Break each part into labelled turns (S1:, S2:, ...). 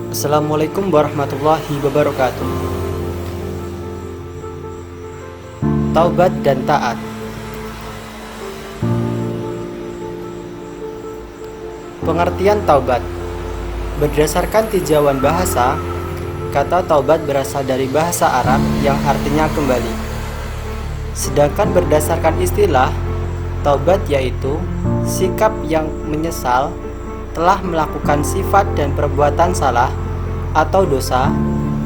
S1: Assalamualaikum warahmatullahi wabarakatuh. Taubat dan taat. Pengertian taubat. Berdasarkan tinjauan bahasa, kata taubat berasal dari bahasa Arab yang artinya kembali. Sedangkan berdasarkan istilah, taubat yaitu sikap yang menyesal telah melakukan sifat dan perbuatan salah atau dosa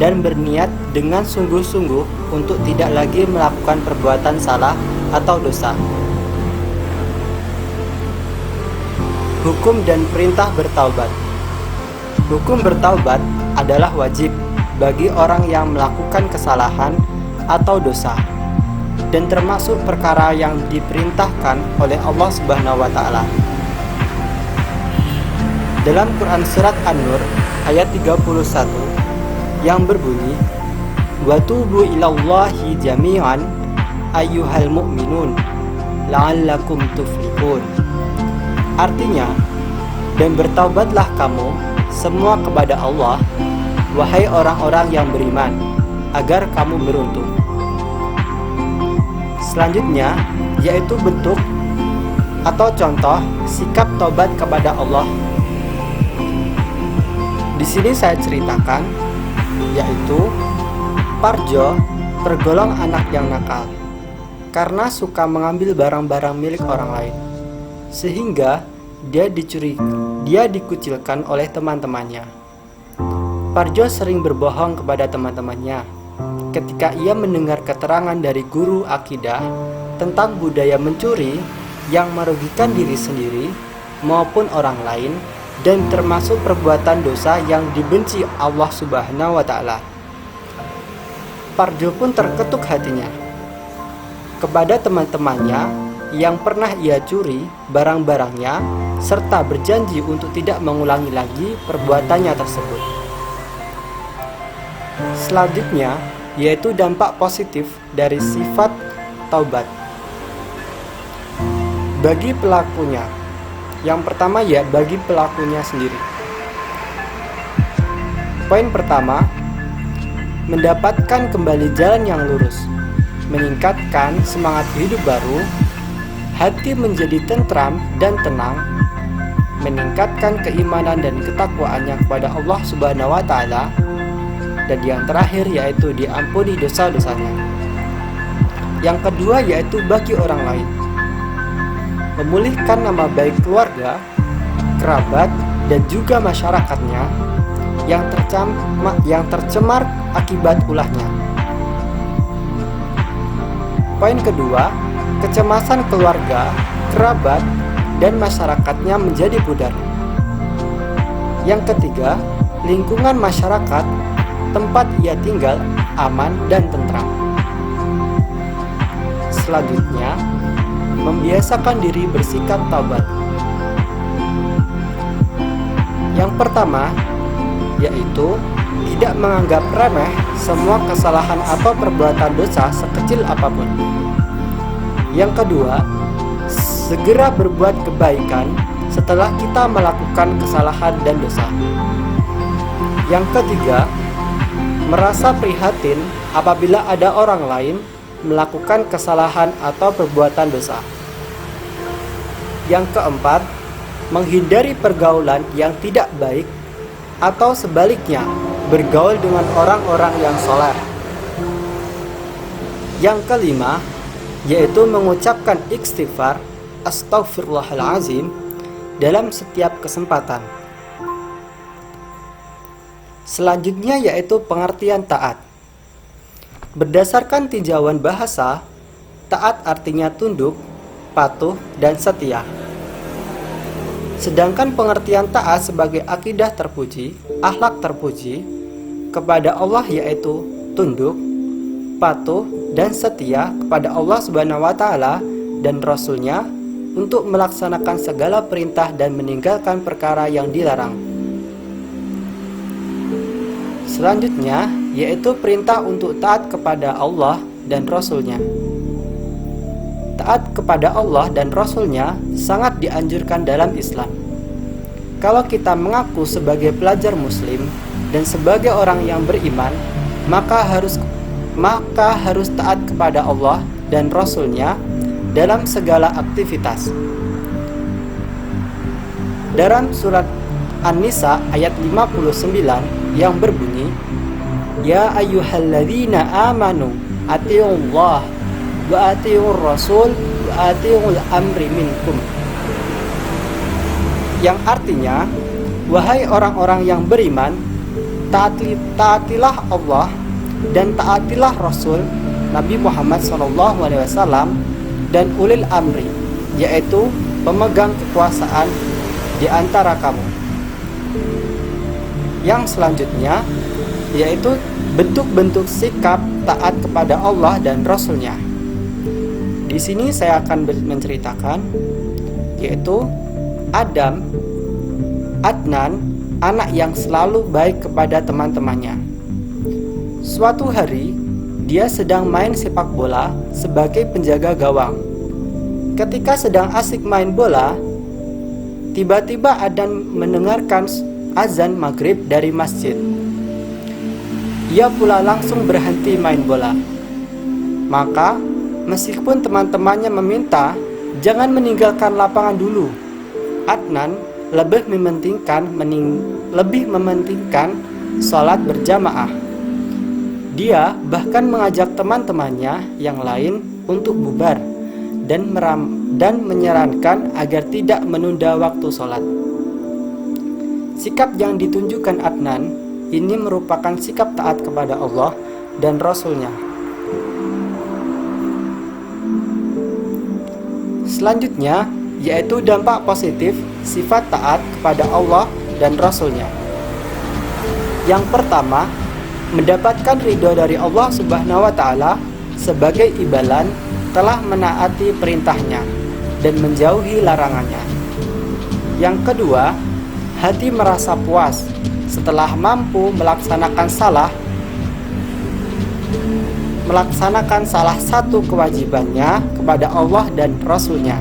S1: dan berniat dengan sungguh-sungguh untuk tidak lagi melakukan perbuatan salah atau dosa. Hukum dan perintah bertaubat. Hukum bertaubat adalah wajib bagi orang yang melakukan kesalahan atau dosa dan termasuk perkara yang diperintahkan oleh Allah Subhanahu wa taala. Dalam Quran surat An-Nur ayat 31 yang berbunyi, "Wa tubu ilallahi jami'an ayyuhal mu'minun la'allakum tuflihun." Artinya, dan bertaubatlah kamu semua kepada Allah, wahai orang-orang yang beriman, agar kamu beruntung. Selanjutnya, yaitu bentuk atau contoh sikap taubat kepada Allah. Di sini saya ceritakan, yaitu Parjo tergolong anak yang nakal karena suka mengambil barang-barang milik orang lain, sehingga dia dikucilkan oleh teman-temannya. Parjo sering berbohong kepada teman-temannya ketika ia mendengar keterangan dari guru akidah tentang budaya mencuri yang merugikan diri sendiri maupun orang lain dan termasuk perbuatan dosa yang dibenci Allah Subhanahu wa taala. Parjo pun terketuk hatinya kepada teman-temannya yang pernah ia curi barang-barangnya serta berjanji untuk tidak mengulangi lagi perbuatannya tersebut. Selanjutnya, yaitu dampak positif dari sifat taubat bagi pelakunya. Yang pertama bagi pelakunya sendiri. Poin pertama, mendapatkan kembali jalan yang lurus, meningkatkan semangat hidup baru, hati menjadi tentram dan tenang, meningkatkan keimanan dan ketakwaannya kepada Allah Subhanahu wa taala, dan yang terakhir yaitu diampuni dosa-dosanya. Yang kedua yaitu bagi orang lain, memulihkan nama baik keluarga, kerabat, dan juga masyarakatnya yang tercemar akibat ulahnya. Poin kedua, kecemasan keluarga, kerabat, dan masyarakatnya menjadi pudar. Yang ketiga, lingkungan masyarakat tempat ia tinggal aman dan tentram. Selanjutnya, membiasakan diri bersikap taubat. Yang pertama, yaitu tidak menganggap remeh semua kesalahan atau perbuatan dosa sekecil apapun. Yang kedua, segera berbuat kebaikan setelah kita melakukan kesalahan dan dosa. Yang ketiga, merasa prihatin apabila ada orang lain melakukan kesalahan atau perbuatan dosa. Yang keempat, menghindari pergaulan yang tidak baik atau sebaliknya, bergaul dengan orang-orang yang soleh. Yang kelima, yaitu mengucapkan istighfar, astaghfirullahalazim, dalam setiap kesempatan. Selanjutnya yaitu pengertian taat. Berdasarkan tinjauan bahasa, taat artinya tunduk, patuh, dan setia. Sedangkan pengertian taat sebagai akidah terpuji, akhlak terpuji kepada Allah yaitu tunduk, patuh, dan setia kepada Allah Subhanahu wa taala dan Rasul-Nya untuk melaksanakan segala perintah dan meninggalkan perkara yang dilarang. Selanjutnya yaitu perintah untuk taat kepada Allah dan Rasul-Nya. Taat kepada Allah dan Rasul-Nya sangat dianjurkan dalam Islam. Kalau kita mengaku sebagai pelajar muslim, dan sebagai orang yang beriman, maka harus taat kepada Allah dan Rasul-Nya dalam segala aktivitas. Dalam surat An-Nisa ayat 59 yang berbunyi, Ya ayyuhalladzina amanu atiiullah wa atiiur rasul wa atiiul amri minkum. Yang artinya, wahai orang-orang yang beriman, taatilah Allah dan taatilah Rasul Nabi Muhammad SAW dan ulil amri, yaitu pemegang kekuasaan di antara kamu. Yang selanjutnya yaitu bentuk-bentuk sikap taat kepada Allah dan Rasul-Nya. Di sini saya akan menceritakan, yaitu Adam, Adnan, anak yang selalu baik kepada teman-temannya. Suatu hari, dia sedang main sepak bola sebagai penjaga gawang. Ketika sedang asik main bola, tiba-tiba Adnan mendengarkan azan maghrib dari masjid. Ia pula langsung berhenti main bola. Maka, meskipun teman-temannya meminta jangan meninggalkan lapangan dulu, Adnan lebih mementingkan sholat berjamaah. Dia bahkan mengajak teman-temannya yang lain untuk bubar dan menyarankan agar tidak menunda waktu sholat. Sikap yang ditunjukkan Adnan ini merupakan sikap taat kepada Allah dan Rasul-Nya. Selanjutnya, yaitu dampak positif sifat taat kepada Allah dan Rasul-Nya. Yang pertama, mendapatkan ridho dari Allah Subhanahu wa Ta'ala sebagai imbalan telah menaati perintahnya dan menjauhi larangannya. Yang kedua, hati merasa puas setelah mampu melaksanakan salah satu kewajibannya kepada Allah dan Rasul-Nya.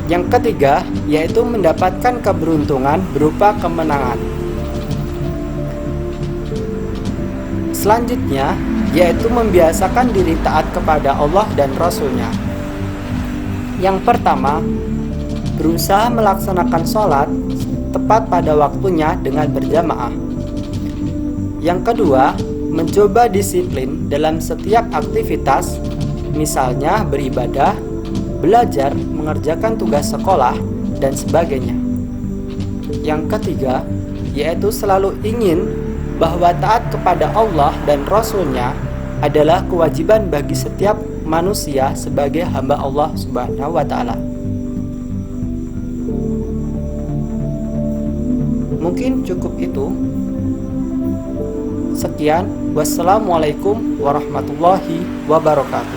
S1: Yang ketiga, yaitu mendapatkan keberuntungan berupa kemenangan. Selanjutnya, yaitu membiasakan diri taat kepada Allah dan Rasul-Nya. Yang pertama, berusaha melaksanakan sholat tepat pada waktunya dengan berjamaah. Yang kedua, mencoba disiplin dalam setiap aktivitas, misalnya beribadah, belajar, mengerjakan tugas sekolah, dan sebagainya. Yang ketiga, yaitu selalu ingin bahwa taat kepada Allah dan Rasul-Nya adalah kewajiban bagi setiap manusia sebagai hamba Allah Subhanahu wa Ta'ala. Mungkin cukup itu. Sekian, wassalamualaikum warahmatullahi wabarakatuh.